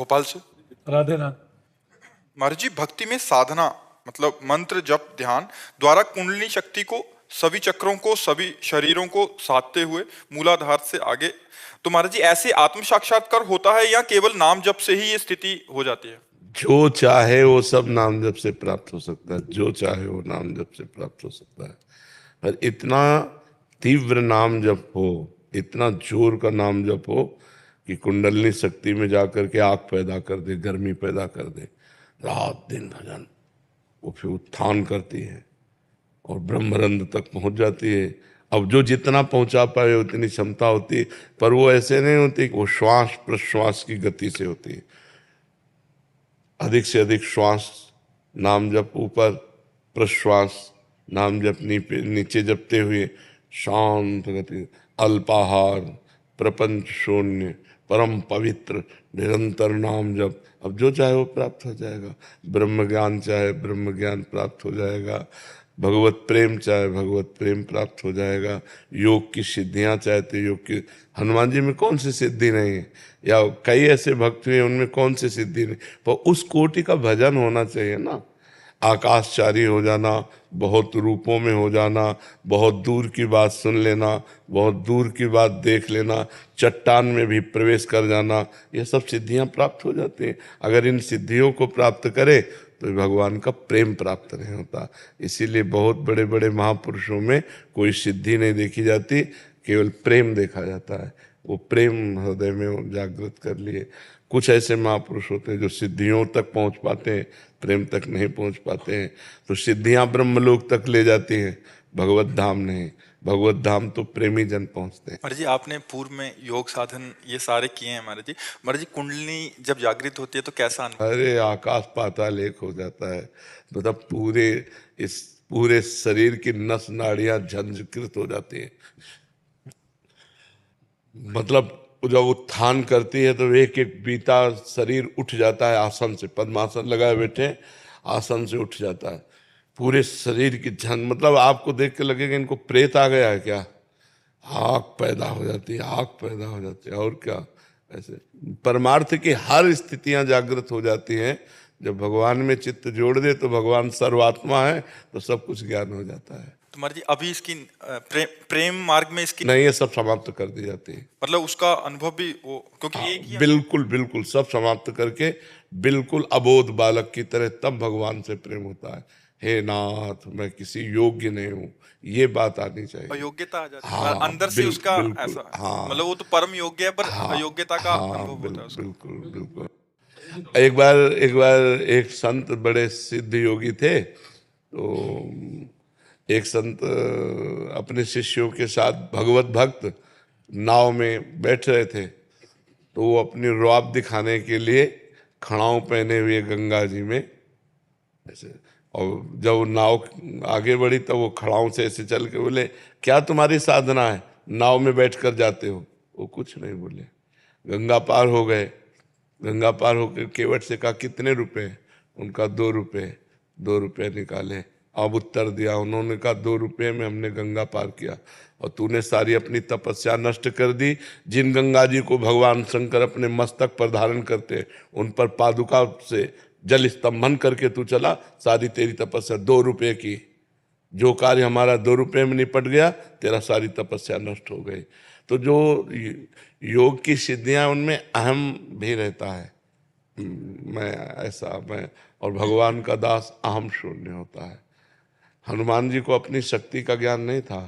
भोपाल से। राधे राधे। महाराज जी, भक्ति में साधना मतलब मंत्र जप ध्यान द्वारा कुंडलिनी शक्ति को सभी चक्रों को सभी शरीरों को साधते हुए मूलाधार से आगे, तो महाराज जी ऐसे आत्म साक्षात्कार होता है या केवल नाम जप से ही ये स्थिति हो जाती है? जो चाहे वो सब नाम जप से प्राप्त हो सकता है, जो चाहे वो नाम जप से प्राप्त हो सकता है। पर इतना तीव्र नाम जप हो, इतना जोर का नाम जप हो कि कुंडलिनी शक्ति में जाकर के आग पैदा कर दे, गर्मी पैदा कर दे, रात दिन भजन, वो फिर उत्थान करती है और ब्रह्मरंध्र तक पहुंच जाती है। अब जो जितना पहुंचा पाए उतनी क्षमता होती है, पर वो ऐसे नहीं होती कि वो श्वास प्रश्वास की गति से होती है। अधिक से अधिक श्वास नाम जप ऊपर, प्रश्वास नाम जप नीचे जपते हुए शांत गति, अल्पाहार, प्रपंच शून्य, परम पवित्र निरंतर नाम जप। अब जो चाहे वो प्राप्त हो जाएगा। ब्रह्म ज्ञान चाहे ब्रह्म ज्ञान प्राप्त हो जाएगा, भगवत प्रेम चाहे भगवत प्रेम प्राप्त हो जाएगा, योग की सिद्धियां चाहे तो योग की। हनुमान जी में कौन सी सिद्धि नहीं है, या कई ऐसे भक्त हैं उनमें कौन सी सिद्धि नहीं, पर उस कोटि का भजन होना चाहिए ना। आकाशचारी हो जाना, बहुत रूपों में हो जाना, बहुत दूर की बात सुन लेना, बहुत दूर की बात देख लेना, चट्टान में भी प्रवेश कर जाना, ये सब सिद्धियां प्राप्त हो जाती हैं। अगर इन सिद्धियों को प्राप्त करे तो भगवान का प्रेम प्राप्त नहीं होता। इसीलिए बहुत बड़े बड़े महापुरुषों में कोई सिद्धि नहीं देखी जाती, केवल प्रेम देखा जाता है। वो प्रेम हृदय में जागृत कर लिए। कुछ ऐसे महापुरुष होते हैं जो सिद्धियों तक पहुंच पाते हैं, प्रेम तक नहीं पहुंच पाते हैं। तो सिद्धियां ब्रह्मलोक तक ले जाती हैं, भगवत धाम नहीं। भगवत धाम तो प्रेमी जन पहुंचते हैं। महाराज जी, आपने पूर्व में योग साधन ये सारे किए हैं महाराज जी। महाराज जी, कुंडलिनी जब जागृत होती है तो कैसा अनुभव? अरे आकाश पाताल एक हो जाता है। मतलब पूरे शरीर की नस नाड़ियां झंझकृत हो जाती हैं। मतलब जब उत्थान करती है तो एक एक बीता शरीर उठ जाता है आसन से, पद्मासन लगाए बैठे आसन से उठ जाता है पूरे शरीर की झंझ। मतलब आपको देख के लगेगा इनको प्रेत आ गया है क्या। आग पैदा हो जाती है, आग पैदा हो जाती है। और क्या, ऐसे परमार्थ की हर स्थितियां जागृत हो जाती हैं। जब भगवान में चित्त जोड़ दे तो भगवान सर्वात्मा है, तो सब कुछ ज्ञान हो जाता है। तो महाराज जी, अभी इसकी प्रेम मार्ग में इसकी नहीं, ये सब समाप्त कर दी जाती है। मतलब उसका अनुभव भी वो, क्योंकि एक ही बिल्कुल बिल्कुल सब समाप्त करके बिल्कुल अबोध बालक की तरह तब भगवान से प्रेम होता है। हे नाथ, मैं किसी योग्य नहीं हूँ, ये बात आनी चाहिए। अयोग्यता आ जाती है। हाँ, अंदर से उसका बिल्कुल, ऐसा, हाँ, मतलब वो तो परम योग्य है, पर हाँ, अयोग्यता का हाँ, अनुभव होता है उसको। बिल्कुल बिल्कुल। एक बार एक संत बड़े सिद्ध योगी थे, तो एक संत अपने शिष्यों के साथ भगवत भक्त नाव में बैठ रहे थे। तो वो अपनी रौब दिखाने के लिए खड़ाऊ पहने हुए गंगा जी में ऐसे, और जब नाव आगे बढ़ी तब वो खड़ाऊ से ऐसे चल के बोले, क्या तुम्हारी साधना है, नाव में बैठ कर जाते हो। वो कुछ नहीं बोले। गंगा पार हो गए। गंगा पार होकर केवट से कहा, कितने रुपए। उनका 2 रुपए। 2 रुपए निकाले। अब उत्तर दिया उन्होंने, कहा 2 रुपये में हमने गंगा पार किया, और तूने सारी अपनी तपस्या नष्ट कर दी। जिन गंगा जी को भगवान शंकर अपने मस्तक पर धारण करते, उन पर पादुका से जल स्तंभन करके तू चला, सारी तेरी तपस्या 2 रुपये की। जो कार्य हमारा 2 रुपये में निपट गया, तेरा सारी तपस्या नष्ट हो गई। तो जो योग की सिद्धियां, उनमें अहम भी रहता है, मैं ऐसा मैं, और भगवान का दास अहम शून्य होता है। हनुमान जी को अपनी शक्ति का ज्ञान नहीं था,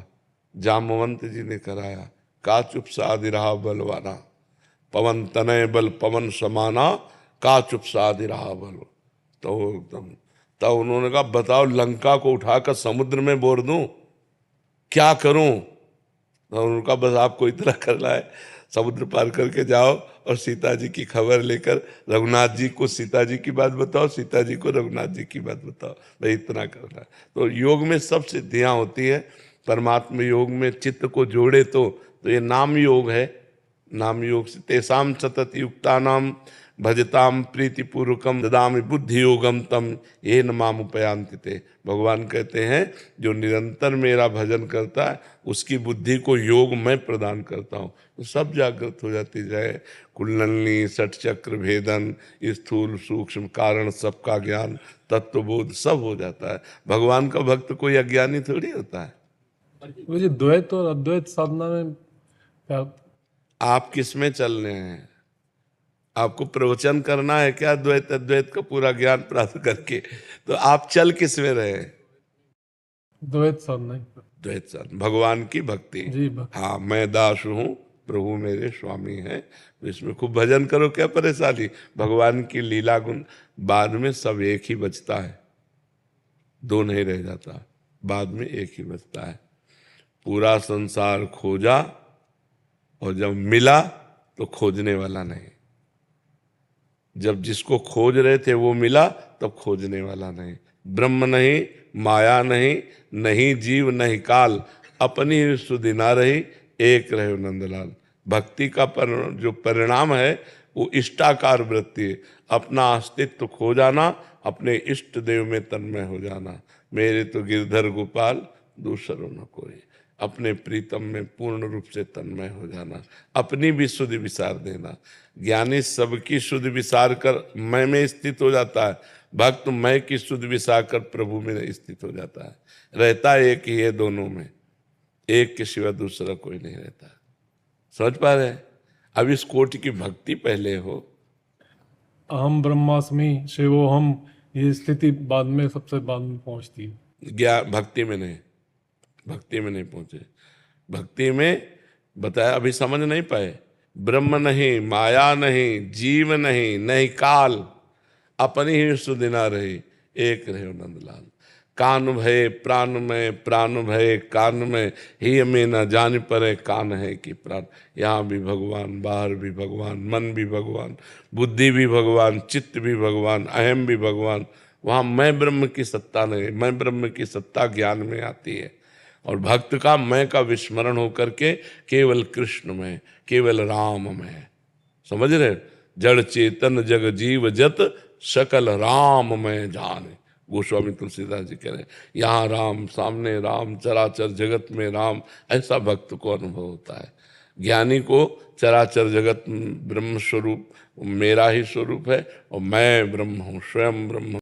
जामवंत जी ने कराया। का चुप साधि रहा बलवाना, पवन तनय बल पवन समाना, का चुप साधि रहा बल। तो एकदम तब उन्होंने कहा, बताओ लंका को उठाकर समुद्र में बोर दूं, क्या करूं। तो उनका बस आपको इतना करना है, समुद्र पार करके जाओ और सीता जी की खबर लेकर रघुनाथ जी को सीता जी की बात बताओ, सीता जी को रघुनाथ जी की बात बताओ, भाई इतना करना है। तो योग में सब सिद्धियां होती है। परमात्मा योग में चित्त को जोड़े तो ये नाम योग है। नाम योग से तेसाम सतत युक्ता नाम भजताम प्रीतिपूर्वकम ददामि बुद्धि योगम तम ये न माम उपयांति ते। भगवान कहते हैं जो निरंतर मेरा भजन करता है उसकी बुद्धि को योग मैं प्रदान करता हूँ, तो सब जागृत हो जाती जाए। कुंडलनी षट चक्र भेदन, स्थूल सूक्ष्म कारण सबका ज्ञान, तत्वबोध सब हो जाता है। भगवान का भक्त कोई अज्ञानी थोड़ी होता है। मुझे द्वैत और अद्वैत साधना में क्या? आप किस में चल रहे हैं? आपको प्रवचन करना है क्या द्वैत अद्वैत का पूरा ज्ञान प्राप्त करके? तो आप चल किस में रहे? द्वैत साधना ही। द्वैत साधना, भगवान की भक्ति। जी भक्ति। हाँ, मैं दास हूँ, प्रभु मेरे स्वामी हैं, तो इसमें खूब भजन करो, क्या परेशानी। भगवान की लीला गुण बाद में सब एक ही बचता है, दो नहीं रह जाता, बाद में एक ही बचता है। पूरा संसार खोजा और जब मिला तो खोजने वाला नहीं। जब जिसको खोज रहे थे वो मिला तब खोजने वाला नहीं। ब्रह्म नहीं, माया नहीं, नहीं जीव नहीं काल, अपनी ही सुधि ना रही, एक रहे नंदलाल। भक्ति का जो परिणाम है वो इष्टाकार वृत्ति है। अपना अस्तित्व खो जाना, अपने इष्ट देव में तन्मय हो जाना। मेरे तो गिरधर गोपाल दूसरों न कोई, अपने प्रीतम में पूर्ण रूप से तन्मय हो जाना, अपनी भी सुधि विसार देना। ज्ञानी सबकी सुधि विसार कर मैं में स्थित हो जाता है, भक्त मैं की सुधि विसार कर प्रभु में स्थित हो जाता है। रहता एक ही है दोनों में, एक के सिवा दूसरा कोई नहीं रहता। समझ पा रहे हैं? अब इस कोटि की भक्ति पहले हो। अहम ब्रह्मास्मि शिवोहम, ये स्थिति बाद में, सबसे बाद में पहुंचती है। ज्ञान भक्ति में नहीं, भक्ति में नहीं पहुंचे। भक्ति में बताया, अभी समझ नहीं पाए। ब्रह्म नहीं, माया नहीं, जीव नहीं, नहीं काल, अपनी ही सुधि ना रही, एक रहे नंदलाल। कान भय प्राण में, प्राण भय कान में, ही में न जान परे कान है कि प्राण। यहाँ भी भगवान, बाहर भी भगवान, मन भी भगवान, बुद्धि भी भगवान, चित्त भी भगवान, अहम भी भगवान। वहाँ मैं ब्रह्म की सत्ता नहीं, मैं ब्रह्म की सत्ता ज्ञान में आती है। और भक्त का मैं का विस्मरण होकर के केवल कृष्ण में, केवल राम में। समझ रहे? जड़ चेतन जग जीव जत सकल राम में जाने। गोस्वामी तुलसीदास जी कह रहे हैं, यहाँ राम, सामने राम, चराचर जगत में राम। ऐसा भक्त को अनुभव होता है। ज्ञानी को चराचर जगत ब्रह्म स्वरूप मेरा ही स्वरूप है और मैं ब्रह्म हूँ, स्वयं ब्रह्म।